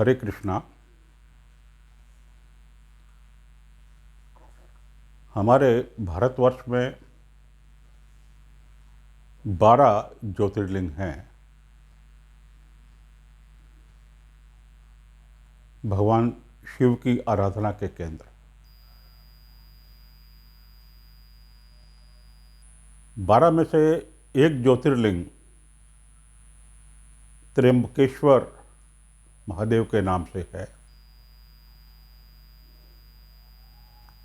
हरे कृष्णा। हमारे भारतवर्ष में 12 ज्योतिर्लिंग हैं। भगवान शिव की आराधना के केंद्र। 12 में से एक ज्योतिर्लिंग त्र्यंबकेश्वर महादेव के नाम से है।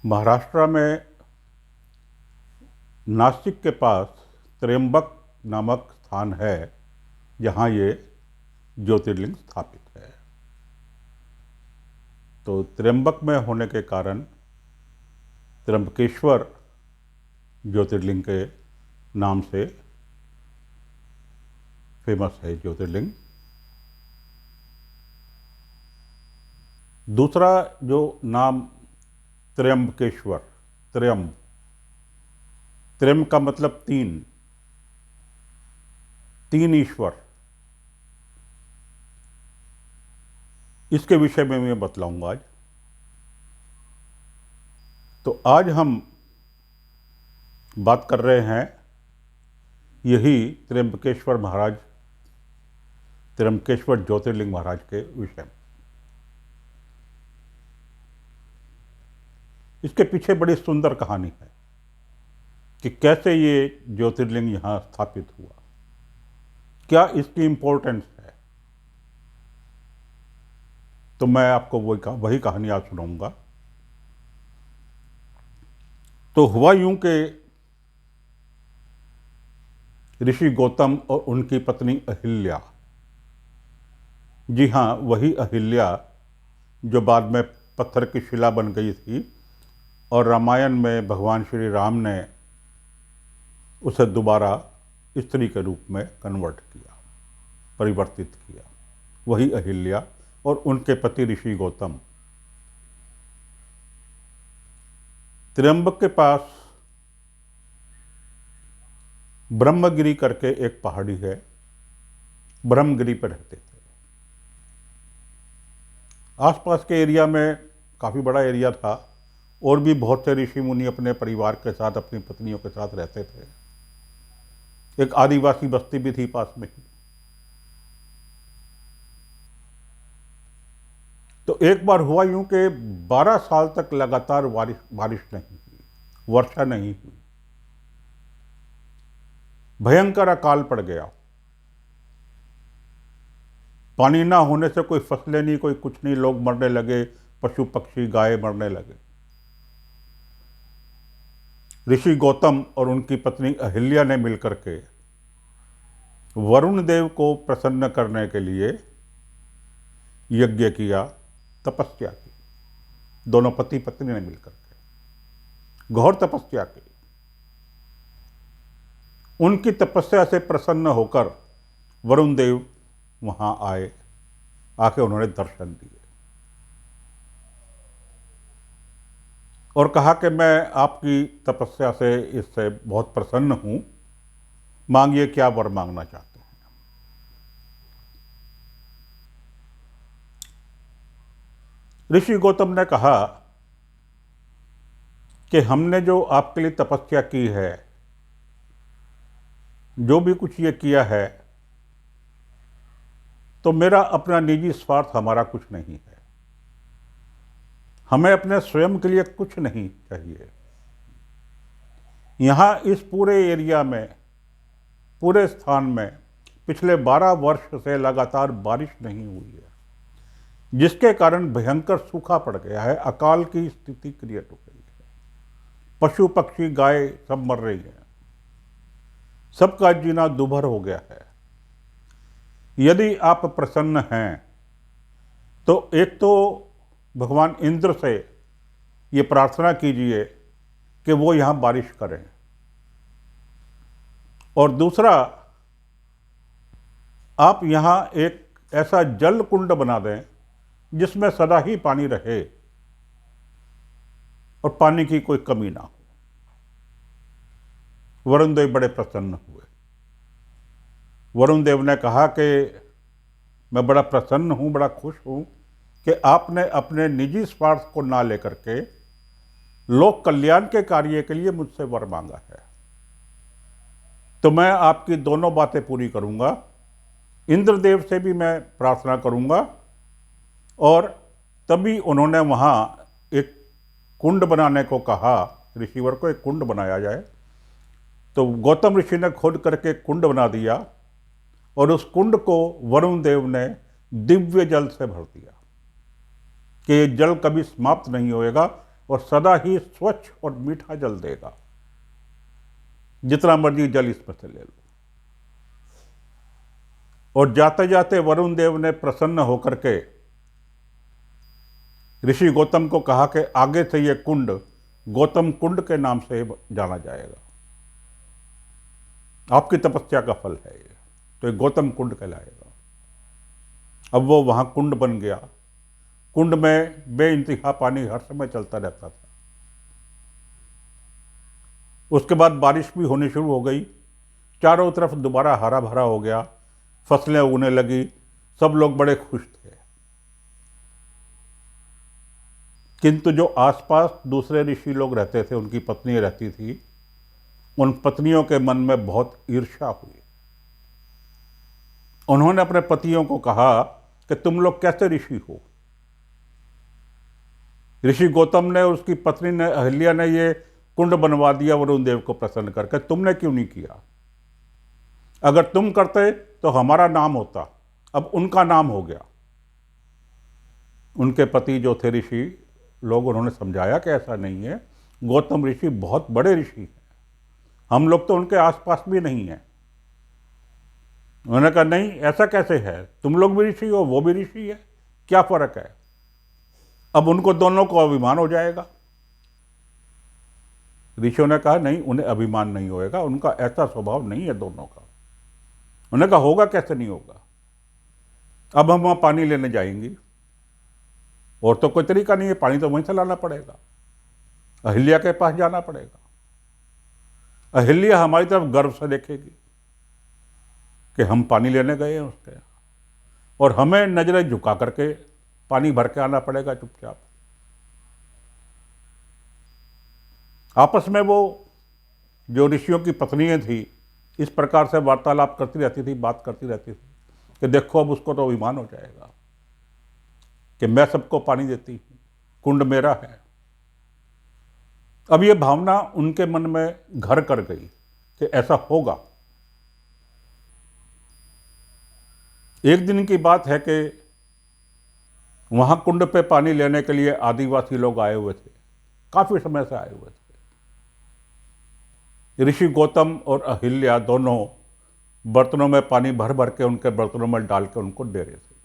महाराष्ट्र में नासिक के पास त्र्यंबक नामक स्थान है जहाँ ये ज्योतिर्लिंग स्थापित है। तो त्र्यंबक में होने के कारण त्र्यंबकेश्वर ज्योतिर्लिंग के नाम से फेमस है ज्योतिर्लिंग। दूसरा जो नाम त्र्यंबकेश्वर, त्र्यम का मतलब तीन ईश्वर, इसके विषय में मैं बतलाऊंगा आज। तो आज हम बात कर रहे हैं यही त्र्यंबकेश्वर ज्योतिर्लिंग महाराज के विषय में। इसके पीछे बड़ी सुंदर कहानी है कि कैसे ये ज्योतिर्लिंग यहाँ स्थापित हुआ, क्या इसकी इम्पोर्टेंस है। तो मैं आपको वही कहानी आज सुनाऊंगा। तो हुआ यूं कि ऋषि गौतम और उनकी पत्नी अहिल्या, जी हाँ वही अहिल्या जो बाद में पत्थर की शिला बन गई थी और रामायण में भगवान श्री राम ने उसे दोबारा स्त्री के रूप में कन्वर्ट किया, परिवर्तित किया। वही अहिल्या और उनके पति ऋषि गौतम। त्र्यंबक के पास ब्रह्मगिरी करके एक पहाड़ी है, ब्रह्मगिरी पर रहते थे। आसपास के एरिया में काफ़ी बड़ा एरिया था और भी बहुत से ऋषि मुनि अपने परिवार के साथ, अपनी पत्नियों के साथ रहते थे। एक आदिवासी बस्ती भी थी पास में ही। तो एक बार हुआ यूं कि 12 साल तक लगातार बारिश नहीं हुई, वर्षा नहीं हुई। भयंकर अकाल पड़ गया। पानी ना होने से कोई फसलें नहीं, कोई कुछ नहीं, लोग मरने लगे, पशु पक्षी गाय मरने लगे। ऋषि गौतम और उनकी पत्नी अहिल्या ने मिलकर के वरुण देव को प्रसन्न करने के लिए यज्ञ किया, तपस्या की। दोनों पति पत्नी ने मिलकर के घोर तपस्या की। उनकी तपस्या से प्रसन्न होकर वरुण देव वहां आए, आके उन्होंने दर्शन दिए और कहा कि मैं आपकी तपस्या से इससे बहुत प्रसन्न हूं, मांगिए क्या वर मांगना चाहते हैं। ऋषि गौतम ने कहा कि हमने जो आपके लिए तपस्या की है, जो भी कुछ ये किया है, तो मेरा अपना निजी स्वार्थ हमारा कुछ नहीं है। हमें अपने स्वयं के लिए कुछ नहीं चाहिए। यहां इस पूरे एरिया में, पूरे स्थान में पिछले 12 वर्ष से लगातार बारिश नहीं हुई है, जिसके कारण भयंकर सूखा पड़ गया है, अकाल की स्थिति क्रिएट हो गई है। पशु पक्षी गाय सब मर रही हैं, सबका जीना दुभर हो गया है। यदि आप प्रसन्न हैं तो एक तो भगवान इंद्र से ये प्रार्थना कीजिए कि वो यहाँ बारिश करें, और दूसरा आप यहाँ एक ऐसा जल कुंड बना दें जिसमें सदा ही पानी रहे और पानी की कोई कमी ना हो। वरुण देव बड़े प्रसन्न हुए। वरुण देव ने कहा कि मैं बड़ा प्रसन्न हूँ, बड़ा खुश हूँ कि आपने अपने निजी स्वार्थ को ना लेकर के लोक कल्याण के कार्य के लिए मुझसे वर मांगा है, तो मैं आपकी दोनों बातें पूरी करूंगा। इंद्रदेव से भी मैं प्रार्थना करूंगा और तभी उन्होंने वहाँ एक कुंड बनाने को कहा, ऋषिवर को एक कुंड बनाया जाए। तो गौतम ऋषि ने खोद करके कुंड बना दिया और उस कुंड को वरुण देव ने दिव्य जल से भर दिया कि ये जल कभी समाप्त नहीं होएगा और सदा ही स्वच्छ और मीठा जल देगा, जितना मर्जी जल इसमें से ले लो। और जाते जाते वरुण देव ने प्रसन्न होकर के ऋषि गौतम को कहा कि आगे से ये कुंड गौतम कुंड के नाम से जाना जाएगा, आपकी तपस्या का फल है ये, तो ये गौतम कुंड कहलाएगा। अब वो वहां कुंड बन गया। कुंड में बेइंतहा पानी हर समय चलता रहता था। उसके बाद बारिश भी होनी शुरू हो गई, चारों तरफ दोबारा हरा भरा हो गया, फसलें उगने लगी, सब लोग बड़े खुश थे। किंतु जो आसपास दूसरे ऋषि लोग रहते थे, उनकी पत्नी रहती थी, उन पत्नियों के मन में बहुत ईर्ष्या हुई। उन्होंने अपने पतियों को कहा कि तुम लोग कैसे ऋषि हो। ऋषि गौतम ने और उसकी पत्नी ने अहिल्या ने ये कुंड बनवा दिया वरुण देव को प्रसन्न करके, तुमने क्यों नहीं किया? अगर तुम करते तो हमारा नाम होता, अब उनका नाम हो गया। उनके पति जो थे ऋषि लोग, उन्होंने समझाया कि ऐसा नहीं है, गौतम ऋषि बहुत बड़े ऋषि हैं, हम लोग तो उनके आसपास भी नहीं हैं। उन्होंने कहा नहीं, ऐसा कैसे है, तुम लोग भी ऋषि हो, वो भी ऋषि है, क्या फर्क है? अब उनको दोनों को अभिमान हो जाएगा। ऋषियों ने कहा नहीं, उन्हें अभिमान नहीं होएगा, उनका ऐसा स्वभाव नहीं है दोनों का। उन्होंने कहा होगा कैसे नहीं होगा, अब हम वहां पानी लेने जाएंगे और तो कोई तरीका नहीं है, पानी तो वहीं से लाना पड़ेगा, अहिल्या के पास जाना पड़ेगा। अहिल्या हमारी तरफ गर्व से देखेगी कि हम पानी लेने गए हैं उसके, और हमें नजरें झुका करके पानी भर के आना पड़ेगा चुपचाप। आपस में वो जो ऋषियों की पत्नियां थी इस प्रकार से वार्तालाप करती रहती थी, बात करती रहती थी कि देखो अब उसको तो अभिमान हो जाएगा कि मैं सबको पानी देती हूं, कुंड मेरा है। अब ये भावना उनके मन में घर कर गई कि ऐसा होगा। एक दिन की बात है कि वहां कुंड पे पानी लेने के लिए आदिवासी लोग आए हुए थे, काफी समय से आए हुए थे। ऋषि गौतम और अहिल्या दोनों बर्तनों में पानी भर भर के उनके बर्तनों में डाल के उनको दे रहे थे।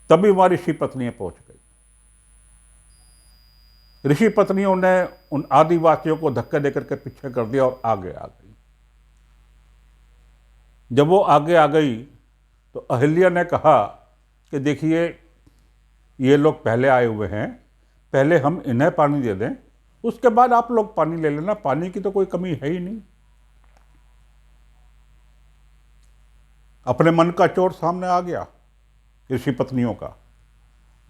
तभी वहां ऋषि पत्नियां पहुंच गई। ऋषि पत्नियों ने उन आदिवासियों को धक्के देकर के पीछे कर दिया और आगे आ गई। जब वो आगे आ गई तो अहिल्या ने कहा कि देखिए ये लोग पहले आए हुए हैं, पहले हम इन्हें पानी दे दें, उसके बाद आप लोग पानी ले लेना, पानी की तो कोई कमी है ही नहीं। अपने मन का चोर सामने आ गया ऋषि पत्नियों का।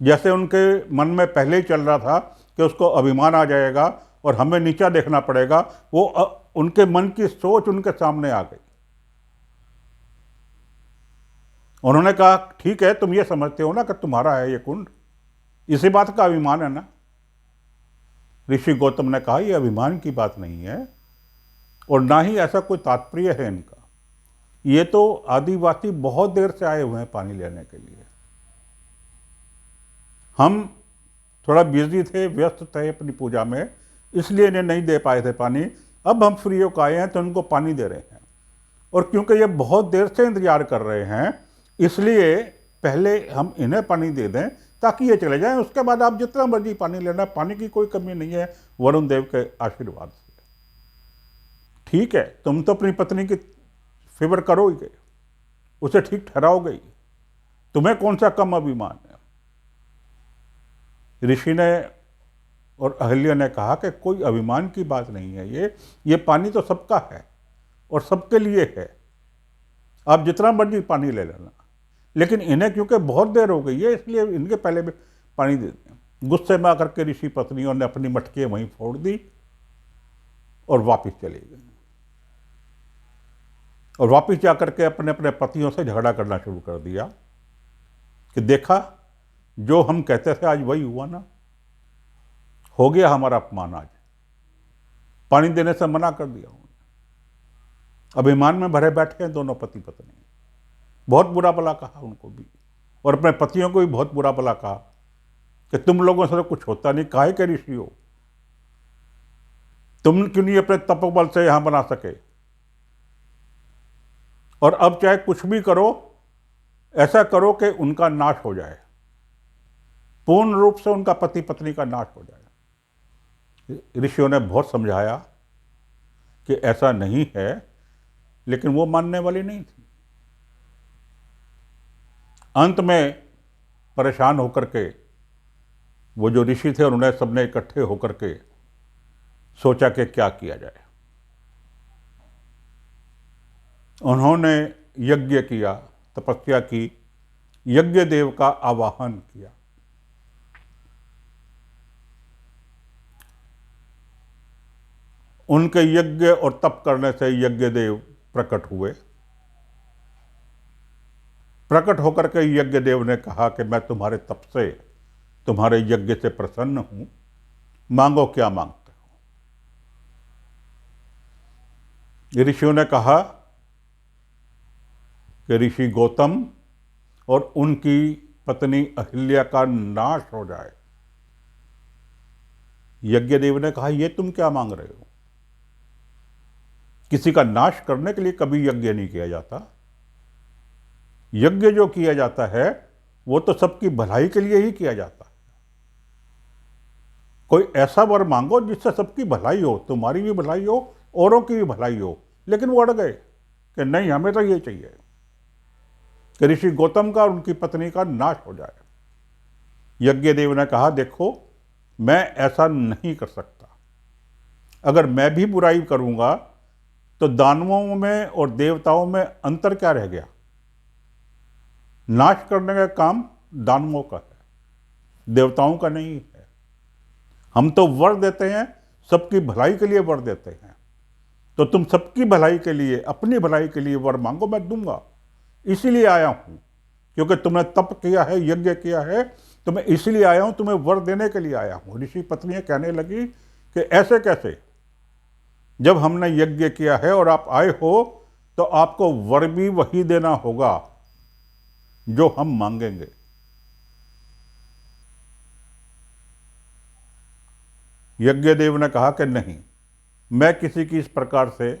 जैसे उनके मन में पहले ही चल रहा था कि उसको अभिमान आ जाएगा और हमें नीचा देखना पड़ेगा, वो उनके मन की सोच उनके सामने आ गई। उन्होंने कहा ठीक है, तुम ये समझते हो ना कि तुम्हारा है ये कुंड, इसी बात का अभिमान है ना। ऋषि गौतम ने कहा यह अभिमान की बात नहीं है और ना ही ऐसा कोई तात्पर्य है इनका, ये तो आदिवासी बहुत देर से आए हुए हैं पानी लेने के लिए। हम थोड़ा बिजी थे, व्यस्त थे अपनी पूजा में, इसलिए इन्हें नहीं दे पाए थे पानी। अब हम फ्री होकर आए हैं तो इनको पानी दे रहे हैं, और क्योंकि ये बहुत देर से इंतजार कर रहे हैं इसलिए पहले हम इन्हें पानी दे दें ताकि ये चले जाएं, उसके बाद आप जितना मर्जी पानी लेना, पानी की कोई कमी नहीं है वरुण देव के आशीर्वाद से। ठीक है, तुम तो अपनी पत्नी की फेवर करोगे, उसे ठीक ठहराओगे, तुम्हें कौन सा कम अभिमान है। ऋषि ने और अहिल्या ने कहा कि कोई अभिमान की बात नहीं है, ये पानी तो सबका है और सबके लिए है, आप जितना मर्जी पानी ले लेना। लेकिन इन्हें क्योंकि बहुत देर हो गई है इसलिए इनके पहले भी पानी दे दें। गुस्से में आकर के ऋषि पत्नियों ने अपनी मटकी वहीं फोड़ दी और वापिस चले गए, और वापिस जाकर के अपने अपने पतियों से झगड़ा करना शुरू कर दिया कि देखा जो हम कहते थे आज वही हुआ ना, हो गया हमारा अपमान, आज पानी देने से मना कर दिया उन्होंने। अभिमान में भरे बैठे हैं दोनों पति पत्नी। बहुत बुरा भला कहा उनको भी, और अपने पतियों को भी बहुत बुरा भला कहा कि तुम लोगों से तो कुछ होता नहीं, काहे के ऋषि हो, तुम क्यों नहीं अपने तपोबल से यहां बना सके, और अब चाहे कुछ भी करो ऐसा करो कि उनका नाश हो जाए, पूर्ण रूप से उनका पति पत्नी का नाश हो जाए। ऋषियों ने बहुत समझाया कि ऐसा नहीं है, लेकिन वो मानने वाली नहीं थी। अंत में परेशान होकर के वो जो ऋषि थे उन्होंने सबने इकट्ठे होकर के सोचा कि क्या किया जाए। उन्होंने यज्ञ किया, तपस्या की, यज्ञ देव का आवाहन किया। उनके यज्ञ और तप करने से यज्ञ देव प्रकट हुए। प्रकट होकर के यज्ञ देव ने कहा कि मैं तुम्हारे तप से, तुम्हारे यज्ञ से प्रसन्न हूं, मांगो क्या मांगते हो। ऋषियों ने कहा कि ऋषि गौतम और उनकी पत्नी अहिल्या का नाश हो जाए। यज्ञ देव ने कहा ये तुम क्या मांग रहे हो, किसी का नाश करने के लिए कभी यज्ञ नहीं किया जाता। यज्ञ जो किया जाता है वो तो सबकी भलाई के लिए ही किया जाता है। कोई ऐसा वर मांगो जिससे सबकी भलाई हो, तुम्हारी भी भलाई हो, औरों की भी भलाई हो। लेकिन वो अड़ गए कि नहीं, हमें तो ये चाहिए कि ऋषि गौतम का और उनकी पत्नी का नाश हो जाए। यज्ञ देव ने कहा देखो, मैं ऐसा नहीं कर सकता। अगर मैं भी बुराई करूंगा तो दानवों में और देवताओं में अंतर क्या रह गया। नाश करने का काम दानवों का है, देवताओं का नहीं है। हम तो वर देते हैं, सबकी भलाई के लिए वर देते हैं। तो तुम सबकी भलाई के लिए, अपनी भलाई के लिए वर मांगो, मैं दूंगा। इसीलिए आया हूं, क्योंकि तुमने तप किया है, यज्ञ किया है, तो मैं इसीलिए आया हूं, तुम्हें वर देने के लिए आया हूं। ऋषि पत्नियां कहने लगी कि ऐसे कैसे, जब हमने यज्ञ किया है और आप आए हो तो आपको वर भी वही देना होगा जो हम मांगेंगे। यज्ञ देव ने कहा कि नहीं, मैं किसी की इस प्रकार से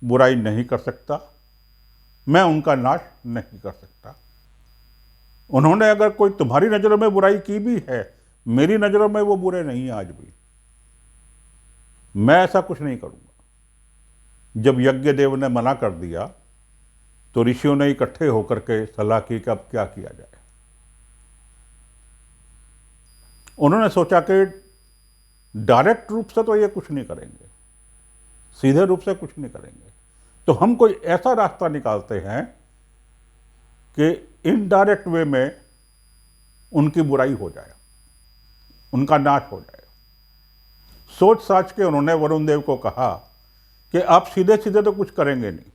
बुराई नहीं कर सकता, मैं उनका नाश नहीं कर सकता। उन्होंने अगर कोई तुम्हारी नजरों में बुराई की भी है, मेरी नजरों में वो बुरे नहीं है आज भी। मैं ऐसा कुछ नहीं करूंगा। जब यज्ञ देव ने मना कर दिया तो ऋषियों ने इकट्ठे होकर के सलाह की कि अब क्या किया जाए। उन्होंने सोचा कि डायरेक्ट रूप से तो ये कुछ नहीं करेंगे, सीधे रूप से कुछ नहीं करेंगे, तो हम कोई ऐसा रास्ता निकालते हैं कि इनडायरेक्ट वे में उनकी बुराई हो जाए, उनका नाश हो जाए। सोच साच के उन्होंने वरुण देव को कहा कि आप सीधे सीधे तो कुछ करेंगे नहीं,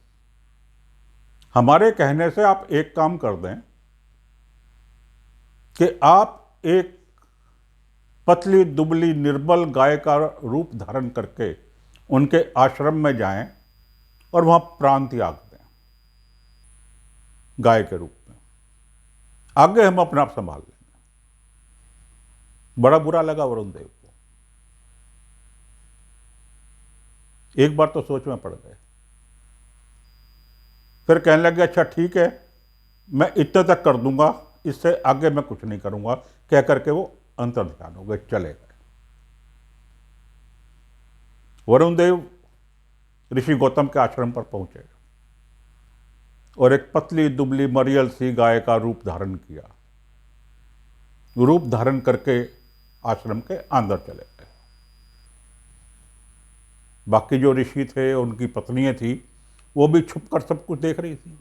हमारे कहने से आप एक काम कर दें कि आप एक पतली दुबली निर्बल गाय का रूप धारण करके उनके आश्रम में जाएं और वहां प्राण त्याग दें गाय के रूप में। आगे हम अपना आप संभाल लेंगे। बड़ा बुरा लगा वरुण देव को। एक बार तो सोच में पड़ गए, फिर कहने लगे अच्छा ठीक है, मैं इतने तक कर दूंगा, इससे आगे मैं कुछ नहीं करूंगा, कह करके वो अंतर ध्यान हो गए, चले गए। वरुण देव ऋषि गौतम के आश्रम पर पहुंचे और एक पतली दुबली मरियल सी गाय का रूप धारण किया। रूप धारण करके आश्रम के अंदर चले गए। बाकी जो ऋषि थे, उनकी पत्नियां थी, वो भी छुपकर सब कुछ देख रही थी।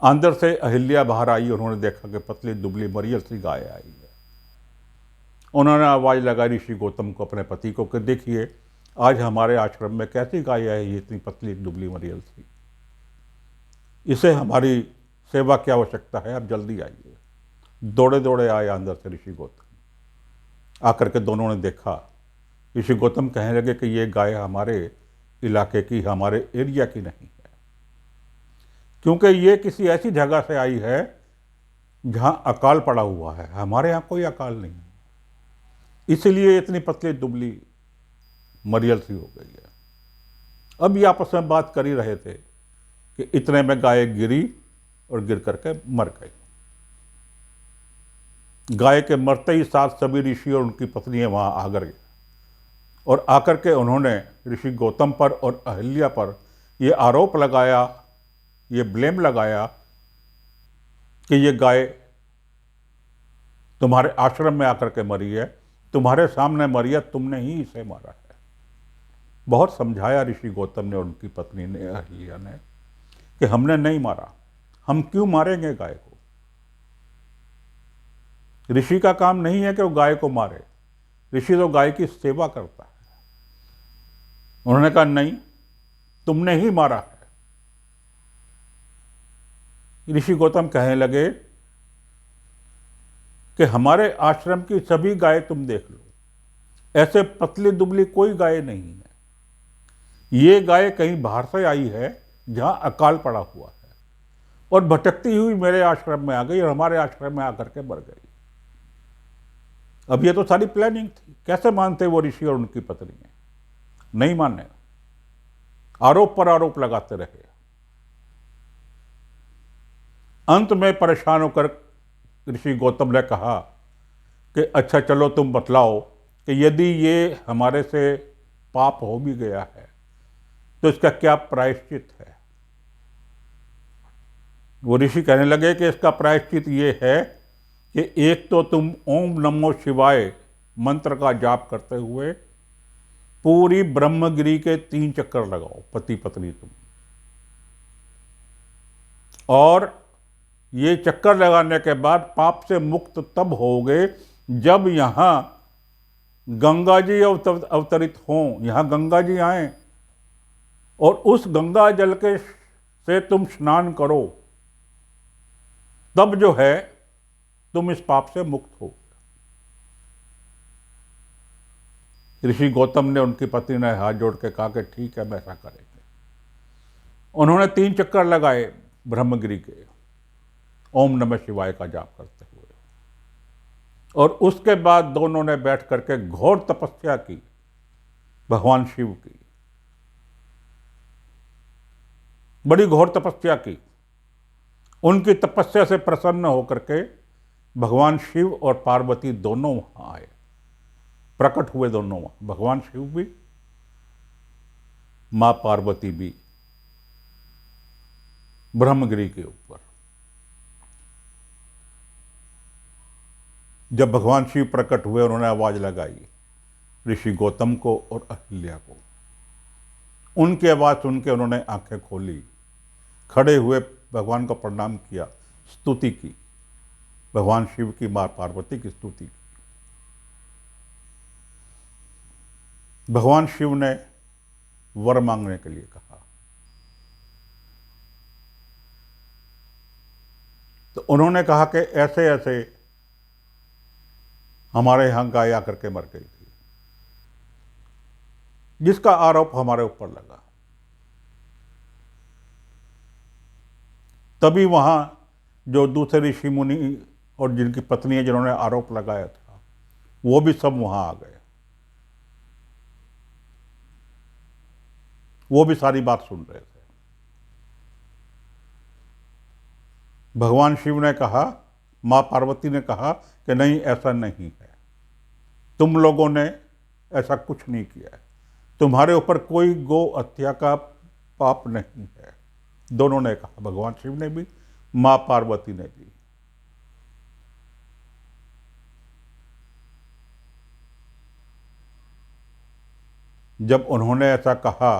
अंदर से अहिल्या बाहर आई। उन्होंने देखा कि पतली दुबली मरियल सी गाय आई है। उन्होंने आवाज़ लगाई ऋषि गौतम को, अपने पति को, कि देखिए आज हमारे आश्रम में कैसी गाय आई, ये इतनी पतली दुबली मरियल सी, इसे हमारी सेवा की आवश्यकता है, आप जल्दी आइए। दौड़े दौड़े आए अंदर से ऋषि गौतम। आकर के दोनों ने देखा। ऋषि गौतम कहने लगे कि ये गाय हमारे इलाके की, हमारे एरिया की नहीं है, क्योंकि ये किसी ऐसी जगह से आई है जहां अकाल पड़ा हुआ है, हमारे यहाँ कोई अकाल नहीं है, इसलिए इतनी पतली दुबली मरियल सी हो गई है। अब ये आपस में बात कर ही रहे थे कि इतने में गाय गिरी और गिर करके मर गई। गाय के मरते ही साथ सभी ऋषि और उनकी पत्नियां वहां आ गए और आकर के उन्होंने ऋषि गौतम पर और अहिल्या पर ये आरोप लगाया, ये ब्लेम लगाया कि ये गाय तुम्हारे आश्रम में आकर के मरी है, तुम्हारे सामने मरी है, तुमने ही इसे मारा है। बहुत समझाया ऋषि गौतम ने, उनकी पत्नी ने, अहिल्या ने, कि हमने नहीं मारा, हम क्यों मारेंगे गाय को। ऋषि का काम नहीं है कि वो गाय को मारे, ऋषि तो गाय की सेवा करता है। उन्होंने कहा नहीं, तुमने ही मारा है। ऋषि गौतम कहने लगे कि हमारे आश्रम की सभी गाय तुम देख लो, ऐसे पतली दुबली कोई गाय नहीं है, ये गाय कहीं बाहर से आई है जहां अकाल पड़ा हुआ है और भटकती हुई मेरे आश्रम में आ गई और हमारे आश्रम में आकर के मर गई। अब ये तो सारी प्लानिंग थी। कैसे मानते वो ऋषि और उनकी पत्नी? नहीं माने, आरोप पर आरोप लगाते रहे। अंत में परेशान होकर ऋषि गौतम ने कहा कि अच्छा चलो तुम बतलाओ कि यदि ये हमारे से पाप हो भी गया है तो इसका क्या प्रायश्चित है। वो ऋषि कहने लगे कि इसका प्रायश्चित ये है कि एक तो तुम ओम नमो शिवाय मंत्र का जाप करते हुए पूरी ब्रह्मगिरी के 3 चक्कर लगाओ, पति पत्नी तुम। और ये चक्कर लगाने के बाद पाप से मुक्त तब होगे जब यहां गंगा जी अवतरित हों, यहां गंगा जी आए और उस गंगा जल के से तुम स्नान करो, तब जो है तुम इस पाप से मुक्त हो। ऋषि गौतम ने, उनकी पत्नी ने हाथ जोड़ के कहा कि ठीक है, हम ऐसा करेंगे। उन्होंने 3 चक्कर लगाए ब्रह्मगिरी के, ओम नमः शिवाय का जाप करते हुए, और उसके बाद दोनों ने बैठ करके घोर तपस्या की भगवान शिव की, बड़ी घोर तपस्या की। उनकी तपस्या से प्रसन्न होकर के भगवान शिव और पार्वती दोनों वहां आए, प्रकट हुए दोनों वहां, भगवान शिव भी, मां पार्वती भी, ब्रह्मगिरी के ऊपर। जब भगवान शिव प्रकट हुए, उन्होंने आवाज लगाई ऋषि गौतम को और अहिल्या को। उनकी आवाज सुन के उन्होंने आंखें खोली, खड़े हुए भगवान को प्रणाम किया, स्तुति की, भगवान शिव की, मां पार्वती की स्तुति की। भगवान शिव ने वर मांगने के लिए कहा, तो उन्होंने कहा कि ऐसे ऐसे हमारे यहां गाय आकर के मर गई थी, जिसका आरोप हमारे ऊपर लगा। तभी वहां जो दूसरे ऋषि मुनि और जिनकी पत्नियां जिन्होंने आरोप लगाया था, वो भी सब वहां आ गए। वो भी सारी बात सुन रहे थे। भगवान शिव ने कहा, मां पार्वती ने कहा कि नहीं, ऐसा नहीं है, तुम लोगों ने ऐसा कुछ नहीं किया है, तुम्हारे ऊपर कोई गौ हत्या का पाप नहीं है। दोनों ने कहा, भगवान शिव ने भी, मां पार्वती ने भी। जब उन्होंने ऐसा कहा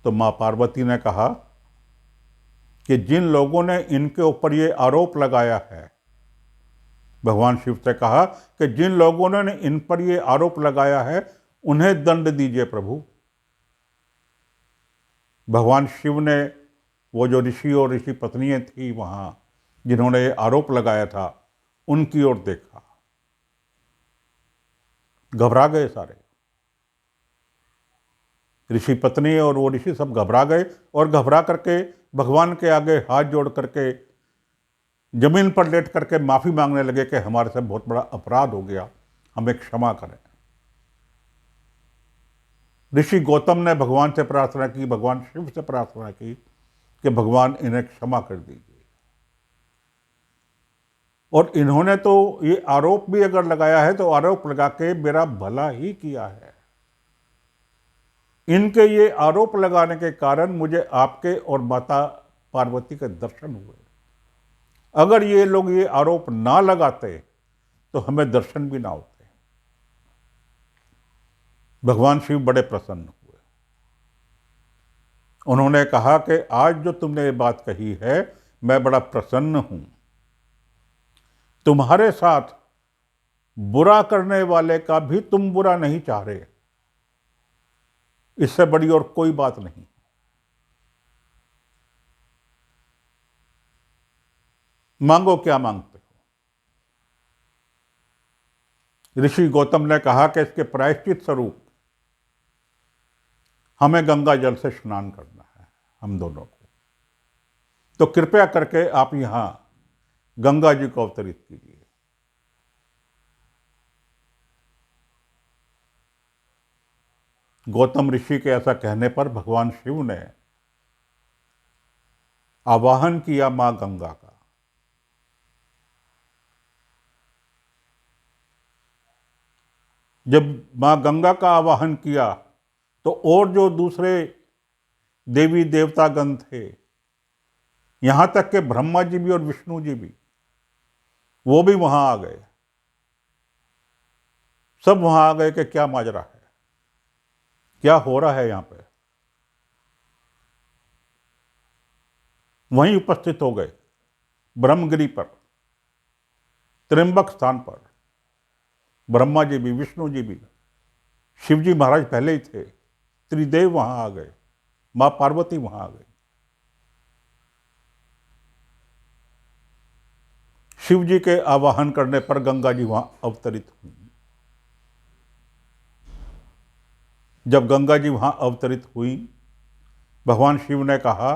तो मां पार्वती ने कहा कि जिन लोगों ने इनके ऊपर ये आरोप लगाया है, भगवान शिव से कहा कि जिन लोगों ने इन पर ये आरोप लगाया है उन्हें दंड दीजिए प्रभु। भगवान शिव ने वो जो ऋषि और ऋषि पत्नियां थी वहां जिन्होंने आरोप लगाया था उनकी ओर देखा, घबरा गए सारे। ऋषि पत्नी और वो ऋषि सब घबरा गए और घबरा करके भगवान के आगे हाथ जोड़ करके जमीन पर लेट करके माफी मांगने लगे कि हमारे से बहुत बड़ा अपराध हो गया, हमें क्षमा करें। ऋषि गौतम ने भगवान से प्रार्थना की, भगवान शिव से प्रार्थना की कि भगवान इन्हें क्षमा कर दीजिए। और इन्होंने तो ये आरोप भी अगर लगाया है तो आरोप लगा के मेरा भला ही किया है। इनके ये आरोप लगाने के कारण मुझे आपके और माता पार्वती के दर्शन हुए। अगर ये लोग ये आरोप ना लगाते तो हमें दर्शन भी ना होते। भगवान शिव बड़े प्रसन्न हुए। उन्होंने कहा कि आज जो तुमने ये बात कही है मैं बड़ा प्रसन्न हूं। तुम्हारे साथ बुरा करने वाले का भी तुम बुरा नहीं चाह रहे, इससे बड़ी और कोई बात नहीं। मांगो क्या मांगते हो। ऋषि गौतम ने कहा कि इसके प्रायश्चित स्वरूप हमें गंगा जल से स्नान करना है, हम दोनों को। तो कृपया करके आप यहां गंगा जी को अवतरित कीजिए। गौतम ऋषि के ऐसा कहने पर भगवान शिव ने आवाहन किया मां गंगा का। जब मां गंगा का आवाहन किया तो और जो दूसरे देवी देवतागण थे, यहां तक के ब्रह्मा जी भी और विष्णु जी भी, वो भी वहां आ गए। सब वहां आ गए कि क्या माजरा है, क्या हो रहा है यहां पे। वहीं उपस्थित हो गए ब्रह्मगिरी पर, त्र्यंबक स्थान पर। ब्रह्मा जी भी, विष्णु जी भी, शिव जी महाराज पहले ही थे, त्रिदेव वहां आ गए, मां पार्वती वहां आ गई। शिव जी के आवाहन करने पर गंगा जी वहां अवतरित हुई। जब गंगा जी वहां अवतरित हुई, भगवान शिव ने कहा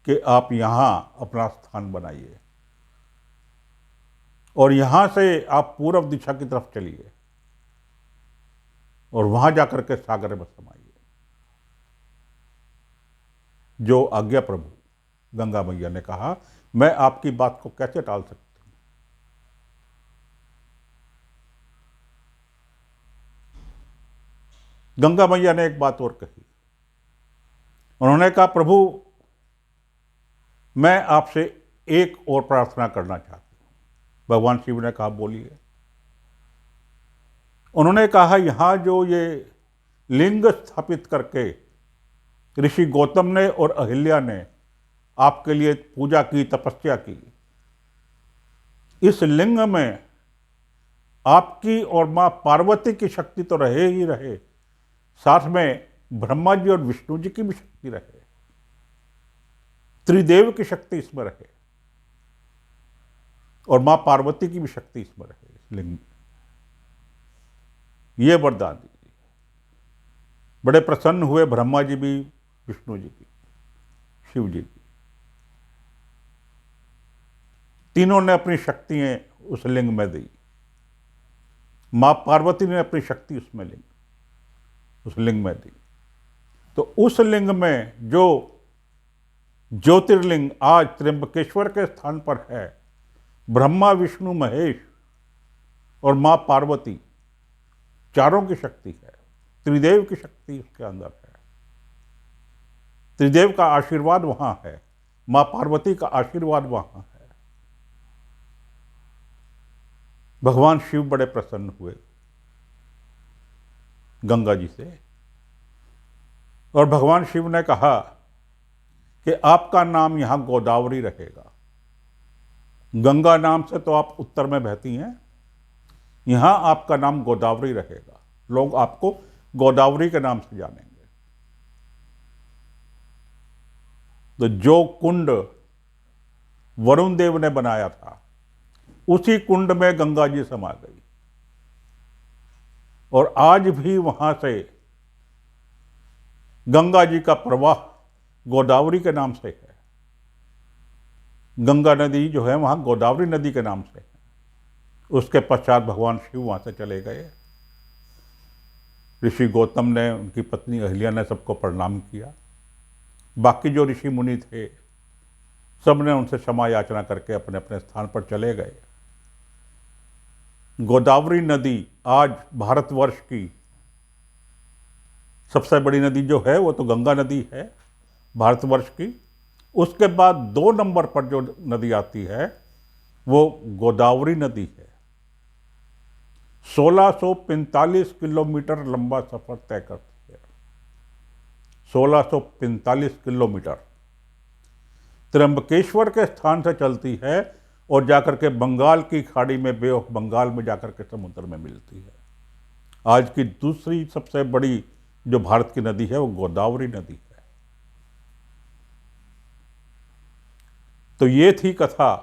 कि आप यहां अपना स्थान बनाइए और यहां से आप पूर्व दिशा की तरफ चलिए और वहां जाकर के सागर में समाइए। जो आज्ञा प्रभु, गंगा मैया ने कहा। मैं आपकी बात को कैसे टाल सकती हूं। गंगा मैया ने एक बात और कही। उन्होंने कहा प्रभु मैं आपसे एक और प्रार्थना करना चाहती हूं। भगवान शिव ने कहा बोलिए। उन्होंने कहा यहां जो ये लिंग स्थापित करके ऋषि गौतम ने और अहिल्या ने आपके लिए पूजा की, तपस्या की, इस लिंग में आपकी और मां पार्वती की शक्ति तो रहे ही रहे, साथ में ब्रह्मा जी और विष्णु जी की भी शक्ति रहे, त्रिदेव की शक्ति इसमें रहे और मां पार्वती की भी शक्ति इसमें रहे इस लिंग में। ये वरदान दीजिए। बड़े प्रसन्न हुए ब्रह्मा जी भी, विष्णु जी भी, शिव जी भी। तीनों ने अपनी शक्तियां उस लिंग में दी। मां पार्वती ने अपनी शक्ति उस लिंग में दी। तो उस लिंग में जो ज्योतिर्लिंग आज त्र्यंबकेश्वर के स्थान पर है, ब्रह्मा विष्णु महेश और मां पार्वती चारों की शक्ति है, त्रिदेव की शक्ति उसके अंदर है। त्रिदेव का आशीर्वाद वहां है, मां पार्वती का आशीर्वाद वहां है। भगवान शिव बड़े प्रसन्न हुए गंगा जी से और भगवान शिव ने कहा कि आपका नाम यहाँ गोदावरी रहेगा। गंगा नाम से तो आप उत्तर में बहती हैं, यहाँ आपका नाम गोदावरी रहेगा। लोग आपको गोदावरी के नाम से जानेंगे। तो जो कुंड वरुण देव ने बनाया था, उसी कुंड में गंगा जी समा गई और आज भी वहां से गंगा जी का प्रवाह गोदावरी के नाम से है। गंगा नदी जो है वहां गोदावरी नदी के नाम से है। उसके पश्चात भगवान शिव वहां से चले गए। ऋषि गौतम ने, उनकी पत्नी अहिल्या ने सबको प्रणाम किया। बाकी जो ऋषि मुनि थे सब ने उनसे क्षमा याचना करके अपने अपने स्थान पर चले गए। गोदावरी नदी आज भारतवर्ष की सबसे बड़ी नदी जो है वो तो गंगा नदी है भारतवर्ष की। उसके बाद 2 नंबर पर जो नदी आती है वो गोदावरी नदी है। 1645 किलोमीटर लंबा सफर तय करती है। 1645 किलोमीटर त्र्यंबकेश्वर के स्थान से चलती है और जाकर के बंगाल की खाड़ी में, बे ऑफ बंगाल में जाकर के समुद्र में मिलती है। आज की दूसरी सबसे बड़ी जो भारत की नदी है वो गोदावरी नदी है। तो ये थी कथा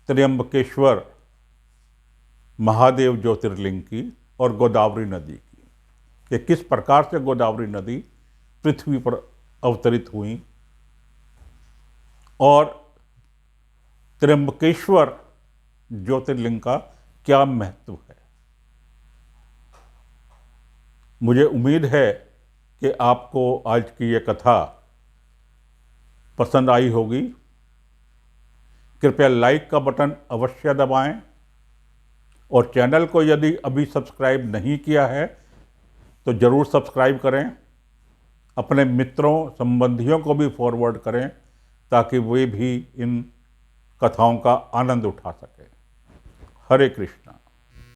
त्र्यंबकेश्वर महादेव ज्योतिर्लिंग की और गोदावरी नदी की, कि किस प्रकार से गोदावरी नदी पृथ्वी पर अवतरित हुई और त्र्यंबकेश्वर ज्योतिर्लिंग का क्या महत्व है। मुझे उम्मीद है कि आपको आज की ये कथा पसंद आई होगी। कृपया लाइक का बटन अवश्य दबाएं और चैनल को यदि अभी सब्सक्राइब नहीं किया है तो ज़रूर सब्सक्राइब करें। अपने मित्रों संबंधियों को भी फॉरवर्ड करें ताकि वे भी इन कथाओं का आनंद उठा सकें। हरे कृष्णा।